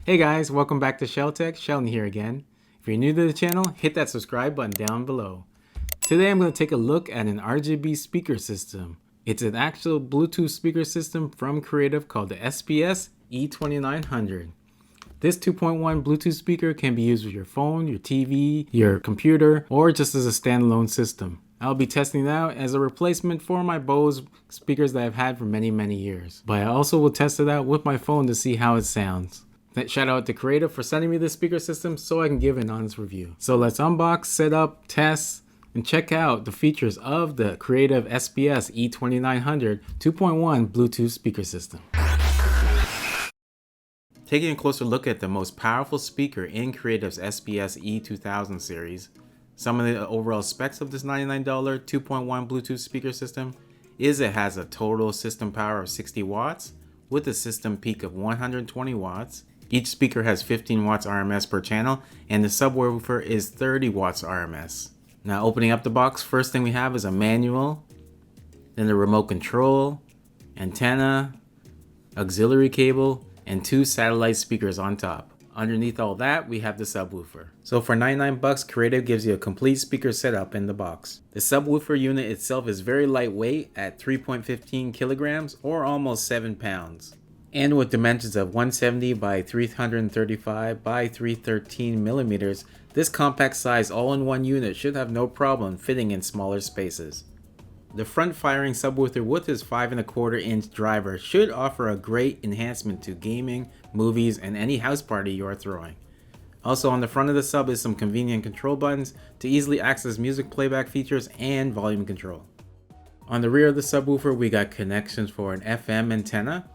Hey guys, welcome back to SHELTECH. Sheldon here again. If you're new to the channel, hit that subscribe button down below. Today I'm going to take a look at an RGB speaker system. It's an actual Bluetooth speaker system from Creative called the SBS E2900. This 2.1 Bluetooth speaker can be used with your phone, your TV, your computer, or just as a standalone system. I'll be testing it out as a replacement for my Bose speakers that I've had for many years. But I also will test it out with my phone to see how it sounds. Shout out to Creative for sending me this speaker system so I can give an honest review. So let's unbox, set up, test, and check out the features of the Creative SBS E2900 2.1 Bluetooth speaker system. Taking a closer look at the most powerful speaker in Creative's SBS E2000 series, some of the overall specs of this $99 2.1 Bluetooth speaker system is it has a total system power of 60 watts with a system peak of 120 watts. Each speaker has 15 watts RMS per channel, and the subwoofer is 30 watts RMS. Now opening up the box, first thing we have is a manual, then the remote control, antenna, auxiliary cable, and 2 satellite speakers on top. Underneath all that, we have the subwoofer. So for $99, Creative gives you a complete speaker setup in the box. The subwoofer unit itself is very lightweight at 3.15 kilograms or almost 7 pounds. And with dimensions of 170 by 335 by 313 millimeters, this compact size all-in-one unit should have no problem fitting in smaller spaces. The front-firing subwoofer with its 5.25-inch driver should offer a great enhancement to gaming, movies, and any house party you are throwing. Also on the front of the sub is some convenient control buttons to easily access music playback features and volume control. On the rear of the subwoofer we got connections for an FM antenna,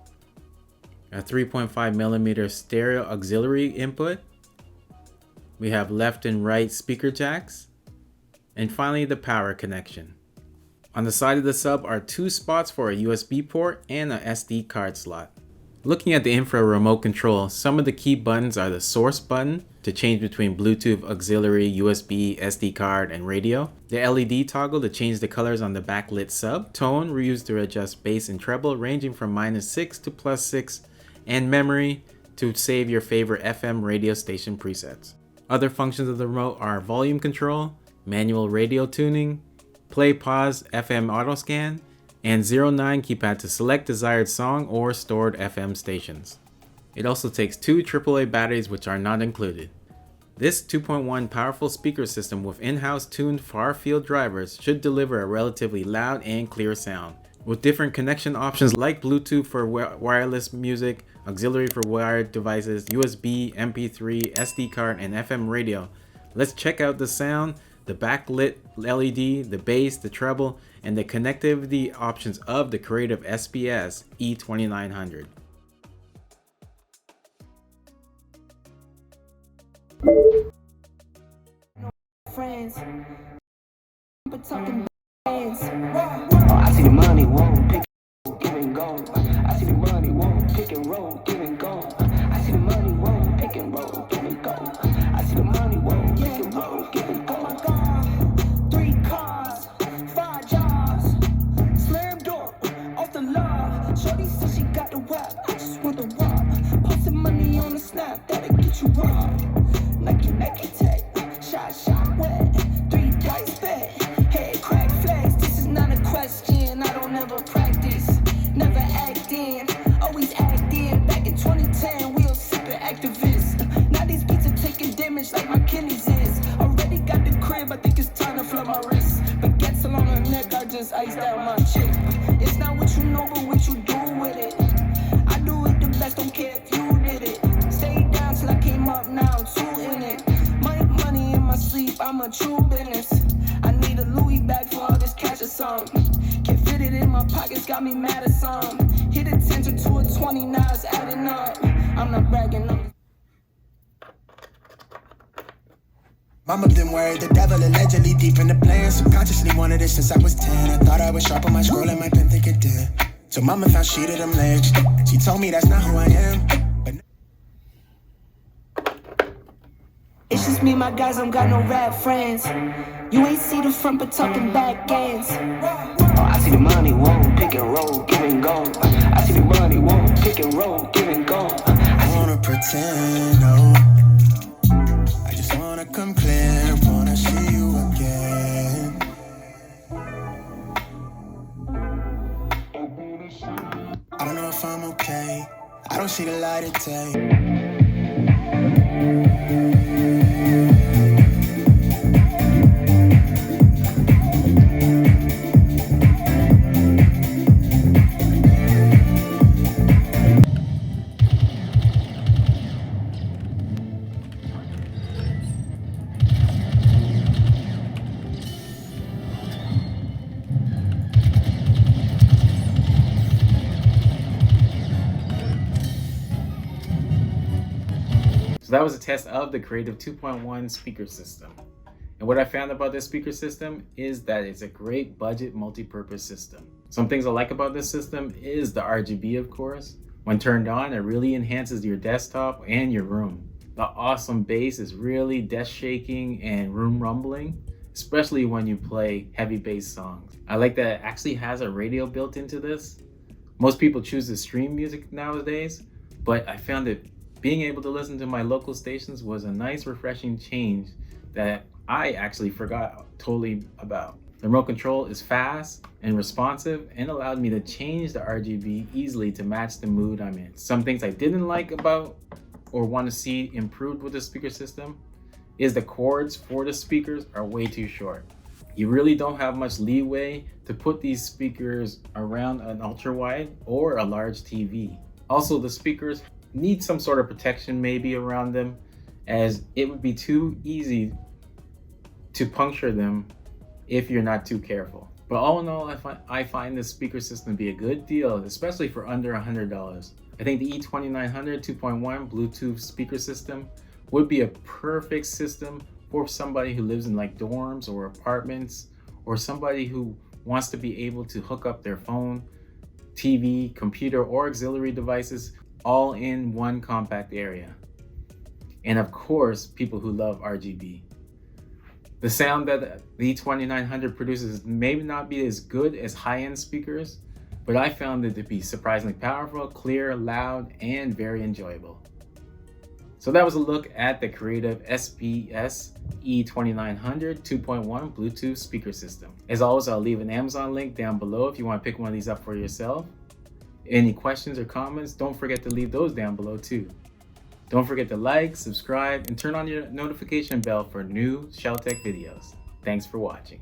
a 3.5mm stereo auxiliary input, we have left and right speaker jacks, and finally the power connection. On the side of the sub are 2 spots for a USB port and a SD card slot. Looking at the infra remote control, some of the key buttons are the source button to change between Bluetooth, auxiliary, USB, SD card, and radio. The LED toggle to change the colors on the backlit sub. Tone used to adjust bass and treble ranging from -6 to +6. And memory to save your favorite FM radio station presets. Other functions of the remote are volume control, manual radio tuning, play pause FM auto scan, and 09 keypad to select desired song or stored FM stations. It also takes 2 AAA batteries which are not included. This 2.1 powerful speaker system with in-house tuned far-field drivers should deliver a relatively loud and clear sound. With different connection options like Bluetooth for wireless music, auxiliary for wired devices, USB, MP3, SD card, and FM radio, let's check out the sound, the backlit LED, the bass, the treble, and the connectivity options of the Creative SBS E2900. Friends, but talking bands. I see the money, won't pick, give and go. I see the money, won't pick and roll, give and go. I see the money, won't pick and roll, give and go. I see the money, won't pick and roll, give and go. Oh my God, 3 cars, 5 jobs, slam door, off the law. Shorty said she got the web, I just want the rob. Posting money on the snap, that'll get you robbed. Nike tag, shot wet, 3 dice bet, head crack flags. This is not a question, I don't ever practice, never act in, always act in. Back in 2010, we all sipping activists. Now these beats are taking damage like my kidneys is. Already got the crib, I think it's time to flood my wrist. But gets along her neck, I just iced out my chick. It's not what you know, but what you do with it. I do it the best, don't care if you did it. Stayed down till I came up, now I'm 2 in it. Money in my sleep, I'm a true business. I need a Louis bag for all this cash or something. Can't fit it in my pockets, got me mad at some. Hit a 10 to a 20, now it's adding up. I'm not bragging, Mama been worried, the devil allegedly deep in the plan. Subconsciously wanted it since I was 10. I thought I was sharp on my scroll and my pen think it did. So mama found she to them legs. She told me that's not who I am. it's just me, my guys, don't got no rap friends. You ain't see the front, but talking back ends. Oh, I see the money, won't pick and roll, give and go. I see the money, won't pick and roll, give and go. I wanna pretend, no. I just wanna come clear, wanna see you again. I don't know if I'm okay, I don't see the light of day. So that was a test of the Creative 2.1 speaker system. And what I found about this speaker system is that it's a great budget multi-purpose system. Some things I like about this system is the RGB, of course. When turned on, it really enhances your desktop and your room. The awesome bass is really desk shaking and room rumbling, especially when you play heavy bass songs. I like that it actually has a radio built into this. Most people choose to stream music nowadays, but I found that being able to listen to my local stations was a nice refreshing change that I actually forgot totally about. The remote control is fast and responsive and allowed me to change the RGB easily to match the mood I'm in. Some things I didn't like about or want to see improved with the speaker system is the cords for the speakers are way too short. You really don't have much leeway to put these speakers around an ultra wide or a large TV. Also, the speakers need some sort of protection maybe around them, as it would be too easy to puncture them if you're not too careful. But all in all, I find this speaker system to be a good deal, especially for under $100. I think the E2900 2.1 Bluetooth speaker system would be a perfect system for somebody who lives in like dorms or apartments, or somebody who wants to be able to hook up their phone, TV, computer, or auxiliary devices all in one compact area. And of course, people who love RGB. The sound that the E2900 produces may not be as good as high-end speakers, but I found it to be surprisingly powerful, clear, loud, and very enjoyable. So that was a look at the Creative SBS E2900 2.1 Bluetooth speaker system. As always, I'll leave an Amazon link down below if you want to pick one of these up for yourself. Any questions or comments, don't forget to leave those down below too. Don't forget to like, subscribe, and turn on your notification bell for new SHELTECH videos. Thanks for watching.